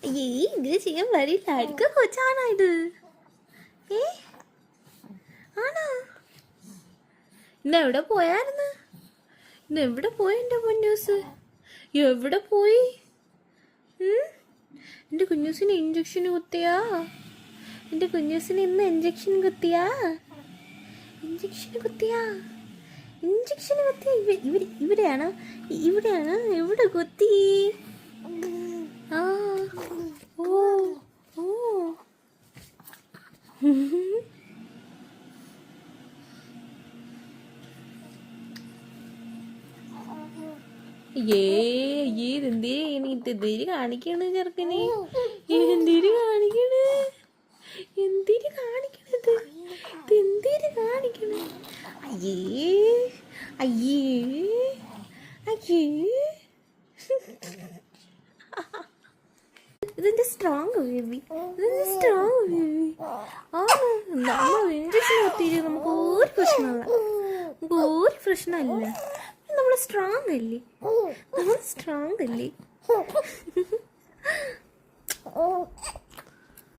അയ്യേ ഇങ്ങനെ ചെയ്യാൻ വരില്ല. അടുക്ക കൊച്ചാണോ ഇത്? ഏ ആണോ? ഇന്ന് എവിടെ പോയായിരുന്നു? ഇന്ന് എവിടെ പോയി എൻ്റെ പൊന്നൂസ്? എവിടെ പോയി? എൻ്റെ കുഞ്ഞൂസിന് ഇഞ്ചക്ഷൻ കുത്തിയാ? എൻ്റെ കുഞ്ഞൂസിന് ഇന്ന് ഇഞ്ചക്ഷൻ കുത്തിയാ? ഇഞ്ചക്ഷൻ കുത്തിയാ? ഇവിടെയാണോ? എവിടെ കുത്തി? ആ ഓ ഓ ഇതെന്തിരി കാണിക്കണ് ചെറുക്കനെ? എന്തിരി കാണിക്കണ്? എന്തിരി കാണിക്കണത്? ഇതെന്തിരി കാണിക്കണ്? അയ്യേ അയ്യേ അയ്യേ ഇതെന്താ സ്ട്രോങ് ബേബി? ഇതെന്താ സ്ട്രോങ് ബേബി? നമ്മൾ ഇഞ്ചക്ഷൻ കുത്തിയിട്ട് നമുക്ക് ഒരു പ്രശ്നമല്ല. നമ്മൾ സ്ട്രോങ് അല്ലേ? നമ്മൾ സ്ട്രോങ് അല്ലേ?